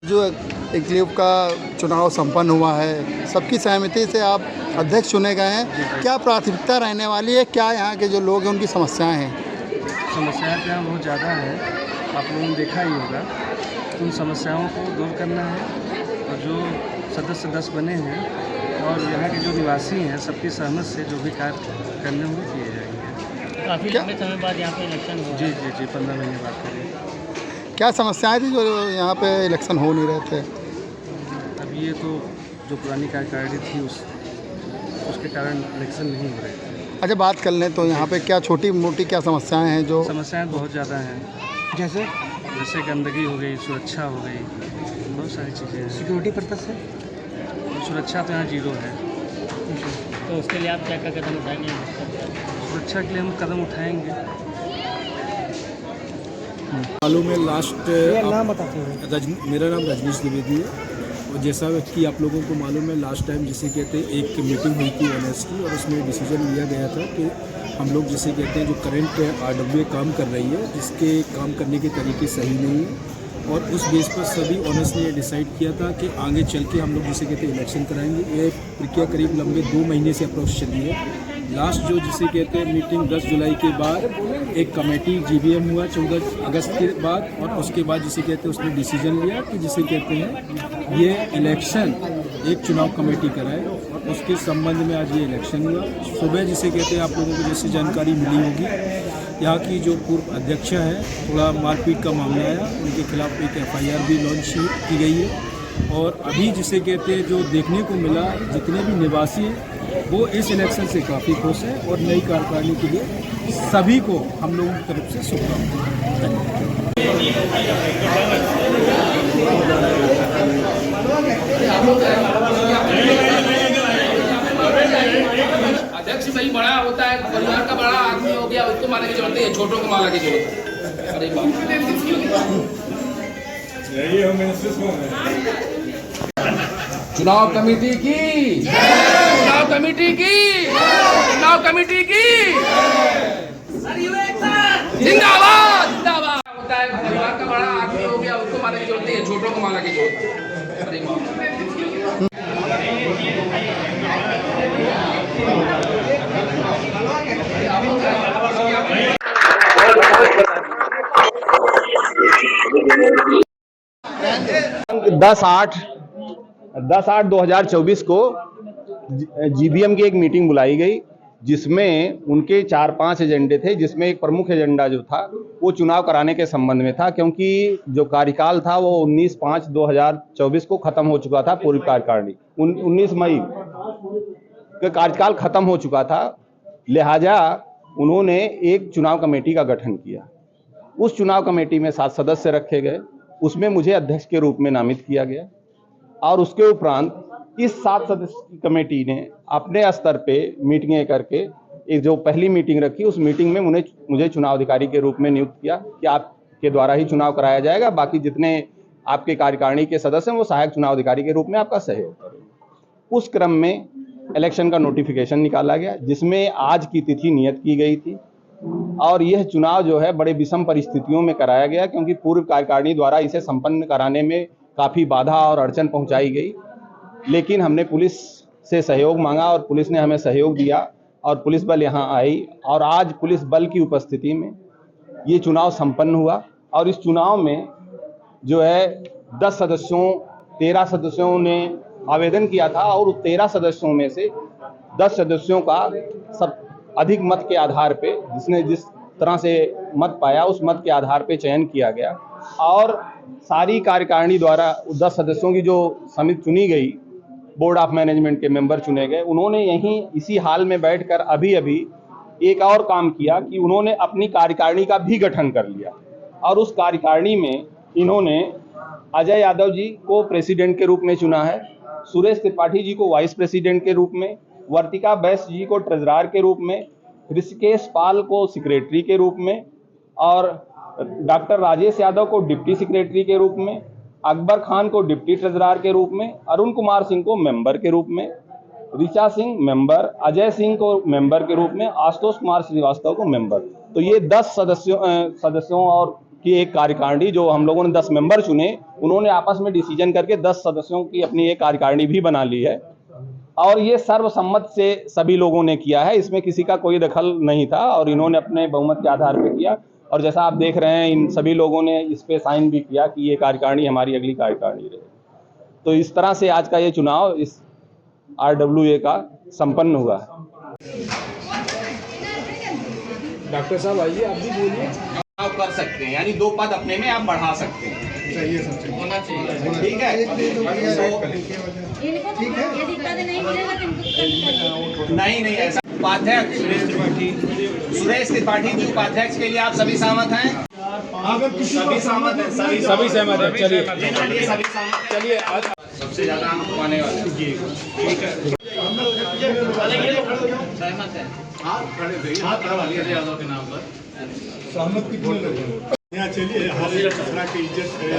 जो एक्लिव का चुनाव संपन्न हुआ है, सबकी सहमति से आप अध्यक्ष चुने गए हैं। क्या प्राथमिकता रहने वाली है, क्या यहाँ के जो लोग हैं उनकी समस्याएं हैं? समस्याएं तो यहाँ बहुत ज़्यादा है, आप लोगों ने देखा ही होगा। उन समस्याओं को दूर करना है और जो सदस्य बने हैं और यहाँ के जो निवासी हैं सबकी सहमत से जो भी कार्य करने होंगे किए जाएंगे। काफ़ी लंबे समय बाद यहाँ पे इलेक्शन हुआ। जी 15 महीने बाद करेंगे। क्या समस्याएं थी जो यहाँ पे इलेक्शन हो नहीं रहे थे? अब ये तो जो पुरानी कार्यकारिणी थी उसके कारण इलेक्शन नहीं हो रहे थे। अच्छा, बात कर लें तो यहाँ पे क्या छोटी मोटी क्या समस्याएं हैं? जो समस्याएं बहुत ज़्यादा हैं, जैसे गंदगी हो गई, सुरक्षा हो गई, बहुत सारी चीज़ें हैं। सिक्योरिटी पर्पज से सुरक्षा तो यहाँ जीरो है। तो उसके लिए आप क्या क्या कदम उठाएंगे? सुरक्षा के लिए हम कदम उठाएंगे। मालूम है लास्ट नाम बताते हैं। मेरा नाम रजनीश द्विवेदी है और जैसा कि आप लोगों को मालूम है लास्ट टाइम जिसे कहते हैं एक मीटिंग हुई थी ओनर्स की और उसमें डिसीजन लिया गया था कि हम लोग जिसे कहते हैं जो करंट RWA काम कर रही है जिसके काम करने के तरीके सही नहीं है और उस बेस पर सभी ओनर्स ने डिसाइड किया था कि आगे चल के हम लोग जिसे कहते हैं इलेक्शन कराएंगे। ये प्रक्रिया करीब लंबे 2 महीने से अप्रोच चली है। लास्ट जो जिसे कहते हैं मीटिंग 10 जुलाई के बाद एक कमेटी GBM हुआ 14 अगस्त के बाद और उसके बाद जिसे कहते हैं उसने डिसीजन लिया कि जिसे कहते हैं ये इलेक्शन एक चुनाव कमेटी कराए और उसके संबंध में आज ये इलेक्शन हुआ। सुबह जिसे कहते हैं आप लोगों को जैसे जानकारी मिली होगी यहाँ की जो पूर्व अध्यक्ष है थोड़ा मारपीट का मामला आया, उनके खिलाफ एक FIR भी लॉन्च की गई है और अभी जिसे कहते हैं जो देखने को मिला जितने भी निवासी हैं वो इस इलेक्शन से काफ़ी खुश हैं और नई कार्यकारिणी के लिए सभी को हम लोगों की तरफ से शुभकामनाएं। अध्यक्ष भाई बड़ा होता है, परिवार का बड़ा आदमी हो गया, उसको मारने की जरूरत है, छोटों को मारने की जरूरत है। अरे चुनाव कमेटी की चुनाव कमेटी की चुनाव कमेटी की जिंदाबाद जिंदाबाद। होता है, परिवार का बड़ा आदमी हो गया, उसको मारने की जरूरत है, छोटों को मारने की जरूरत है। अरे 10/8/2024 को GBM की एक मीटिंग बुलाई गई जिसमें उनके 4-5 एजेंडे थे, जिसमें एक प्रमुख एजेंडा जो था वो चुनाव कराने के संबंध में था, क्योंकि जो कार्यकाल था वो 19/5/2024 को खत्म हो चुका था। पूरी कार्यकारिणी 19 मई का कार्यकाल खत्म हो चुका था, लिहाजा उन्होंने एक चुनाव कमेटी का गठन किया। उस चुनाव कमेटी में 7 सदस्य रखे गए, उसमें मुझे अध्यक्ष के रूप में नामित किया गया और उसके उपरांत इस 7 सदस्य की कमेटी ने अपने स्तर पे मीटिंगें करके एक जो पहली मीटिंग रखी, उस मीटिंग में मुझे चुनाव अधिकारी के रूप में नियुक्त किया कि आपके द्वारा ही चुनाव कराया जाएगा, बाकी जितने आपके कार्यकारिणी के सदस्य हैं वो सहायक चुनाव अधिकारी के रूप में आपका सहयोग करेंगे। उस क्रम में इलेक्शन का नोटिफिकेशन निकाला गया जिसमें आज की तिथि नियत की गई थी और यह चुनाव जो है बड़े विषम परिस्थितियों में कराया गया, क्योंकि पूर्व कार्यकारिणी द्वारा इसे संपन्न कराने में काफ़ी बाधा और अड़चन पहुंचाई गई। लेकिन हमने पुलिस से सहयोग मांगा और पुलिस ने हमें सहयोग दिया और पुलिस बल यहां आई और आज पुलिस बल की उपस्थिति में ये चुनाव संपन्न हुआ। और इस चुनाव में जो है 13 सदस्यों ने आवेदन किया था और उस 13 सदस्यों में से 10 सदस्यों का सब अधिक मत के आधार पे जिसने जिस तरह से मत पाया उस मत के आधार पे चयन किया गया और सारी कार्यकारिणी द्वारा 10 सदस्यों की जो समिति चुनी गई, बोर्ड ऑफ मैनेजमेंट के मेंबर चुने गए, उन्होंने यहीं इसी हाल में बैठकर अभी एक और काम किया कि उन्होंने अपनी कार्यकारिणी का भी गठन कर लिया और उस कार्यकारिणी में इन्होंने अजय यादव जी को प्रेसिडेंट के रूप में चुना है, सुरेश त्रिपाठी जी को वाइस प्रेसिडेंट के रूप में, वर्तिका बैस जी को ट्रेजरार के रूप में, ऋषिकेश पाल को सेक्रेटरी के रूप में और डॉक्टर राजेश यादव को डिप्टी सेक्रेटरी के रूप में, अकबर खान को डिप्टी ट्रेजरार के रूप में, अरुण कुमार सिंह को मेंबर के रूप में, ऋचा सिंह मेंबर, अजय सिंह को मेंबर के रूप में, आशुतोष कुमार श्रीवास्तव को मेंबर। तो ये 10 सदस्यों और कि एक कार्यकारिणी, जो हम लोगों ने 10 मेंबर चुने, उन्होंने आपस में डिसीजन करके 10 सदस्यों की अपनी एक कार्यकारिणी भी बना ली है और ये सर्वसम्मत से सभी लोगों ने किया है। इसमें किसी का कोई दखल नहीं था और इन्होंने अपने बहुमत के आधार पर किया और जैसा आप देख रहे हैं इन सभी लोगों ने इस पे साइन भी किया कि ये कार्यकारिणी हमारी अगली कार्यकारिणी रहे। तो इस तरह से आज का ये चुनाव इस RWA का संपन्न हुआ है। डॉक्टर साहब आइए, आप भी बोलिए। आप कर सकते हैं, यानी 2 पद अपने में आप बढ़ा सकते हैं। होना चाहिए, ठीक है। नहीं ऐसा। उपाध्यक्ष सुरेश त्रिपाठी जी, उपाध्यक्ष के लिए आप सभी सहमत हैं? सभी सहमत हैं, सभी सहमत हैं। चलिए सभी सहमत। चलिए सबसे ज्यादा अंक पाने वाले, ठीक है। सहमत है, हाथ खड़ा वाले यादव के नाम पर सहमत कितने लोग हैं? यहाँ चलिए, हर एक की इज्जत है।